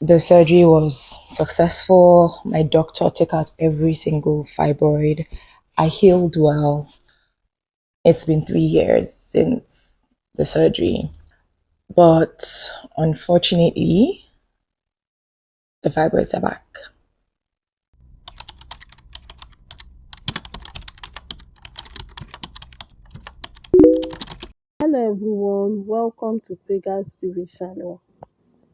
The surgery was successful. My doctor took out every single fibroid. I healed well. It's been 3 years since the surgery. But unfortunately, the fibroids are back. Hello everyone, welcome to Tega's TV channel.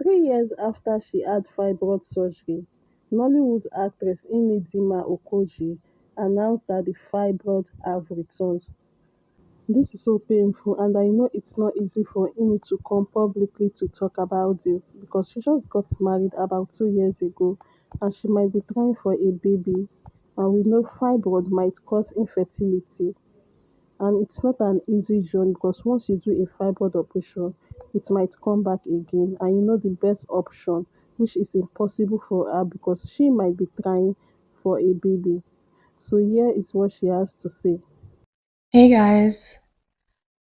3 years after she had fibroid surgery, Nollywood actress Dima Okojie announced that the fibroids have returned. This is so painful, and I know it's not easy for Amy to come publicly to talk about this because she just got married about 2 years ago and she might be trying for a baby. And we know fibroid might cause infertility, and it's not an easy journey because once you do a fibroid operation, it might come back again, and you know the best option, which is impossible for her because she might be trying for a baby. So here is what she has to say. Hey guys,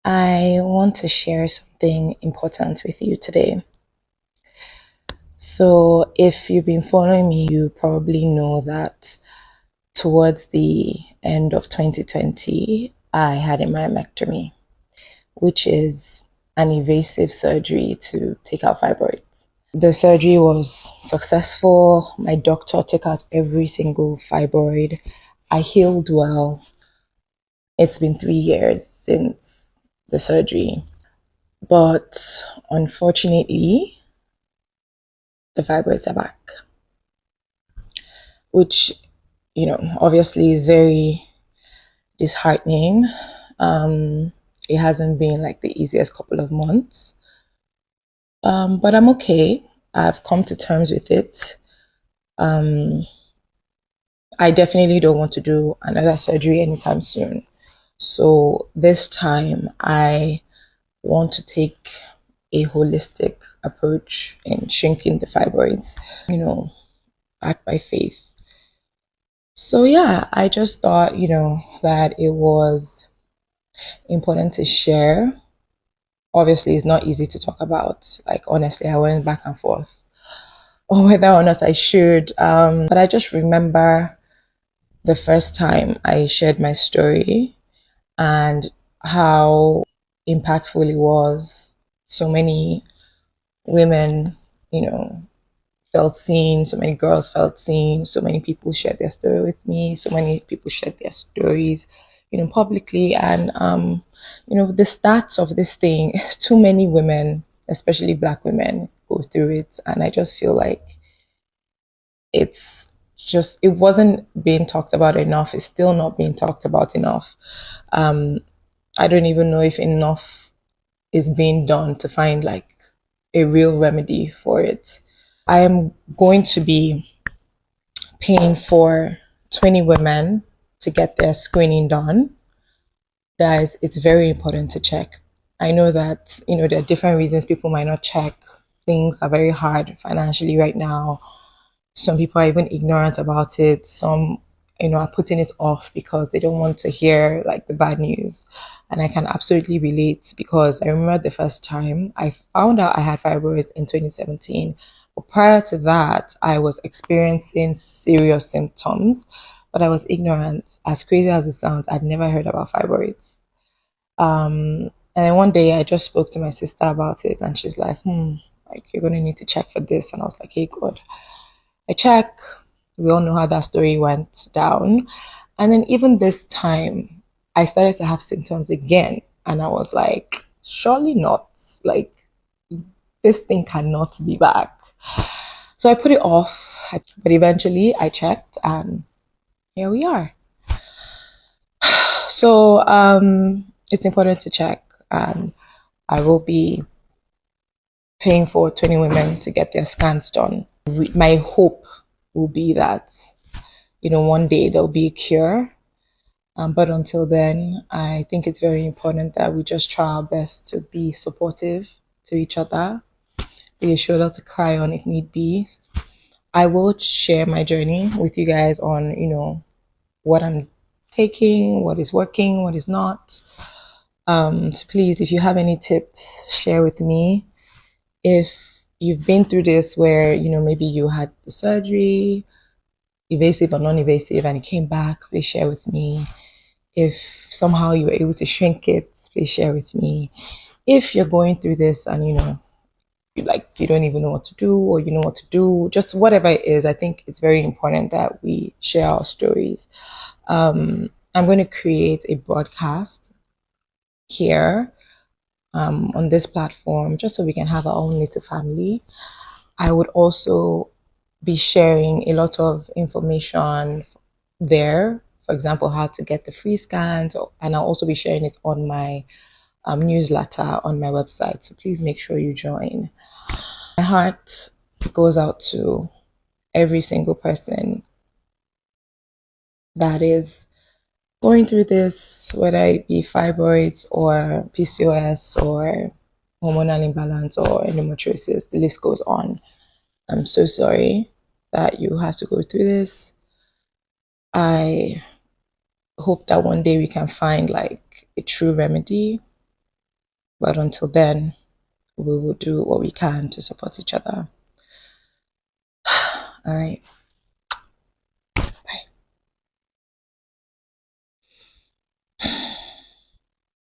I want to share something important with you today. So, if you've been following me, you probably know that towards the end of 2020, I had a myomectomy, which is an invasive surgery to take out fibroids. The surgery was successful. My doctor took out every single fibroid. I healed well. It's been 3 years since the surgery. But unfortunately, the fibroids are back, which, obviously is very disheartening. It hasn't been like the easiest couple of months, but I'm okay. I've come to terms with it. Um, I definitely don't want to do another surgery anytime soon. So this time, I want to take a holistic approach in shrinking the fibroids, backed by faith. So yeah, I just thought, that it was important to share. Obviously, it's not easy to talk about. Like, honestly, I went back and forth on whether or not I should. But I just remember the first time I shared my story and how impactful it was. So many women, you know, felt seen, so many girls felt seen, so many people shared their story with me, so many people shared their stories, publicly. And the stats of this thing, too many women, especially black women, go through it. And I just feel like it's it wasn't being talked about enough. It's still not being talked about enough. Um, I don't even know if enough is being done to find like a real remedy for it. I am going to be paying for 20 women to get their screening done. Guys, it's very important to check. I know that, there are different reasons people might not check. Things are very hard financially right now. Some people are even ignorant about it. Some, are putting it off because they don't want to hear like the bad news. And I can absolutely relate because I remember the first time I found out I had fibroids in 2017. But prior to that, I was experiencing serious symptoms, but I was ignorant. As crazy as it sounds, I'd never heard about fibroids. And then one day I just spoke to my sister about it, and she's like, like you're gonna need to check for this. And I was like, hey, God. I check. We all know how that story went down. And then even this time, I started to have symptoms again. And I was like, surely not. Like, this thing cannot be back. So I put it off. But eventually I checked and here we are. So it's important to check. And I will be paying for 20 women to get their scans done. My hope will be that one day there'll be a cure. But until then, I think it's very important that we just try our best to be supportive to each other, be a shoulder to cry on if need be. I will share my journey with you guys on, what I'm taking, what is working, what is not. So please, if you have any tips, share with me. If you've been through this where, maybe you had the surgery, invasive or non-invasive, and it came back, please share with me. If somehow you were able to shrink it, please share with me. If you're going through this and you don't even know what to do, or you know what to do, just whatever it is, I think it's very important that we share our stories. I'm going to create a broadcast here on this platform just so we can have our own little family. I would also be sharing a lot of information there. For example, how to get the free scans, and I'll also be sharing it on my newsletter on my website. So please make sure you join. My heart goes out to every single person that is going through this, whether it be fibroids or PCOS or hormonal imbalance or endometriosis, the list goes on. I'm so sorry that you have to go through this. I hope that one day we can find like a true remedy, but until then, we will do what we can to support each other. All right.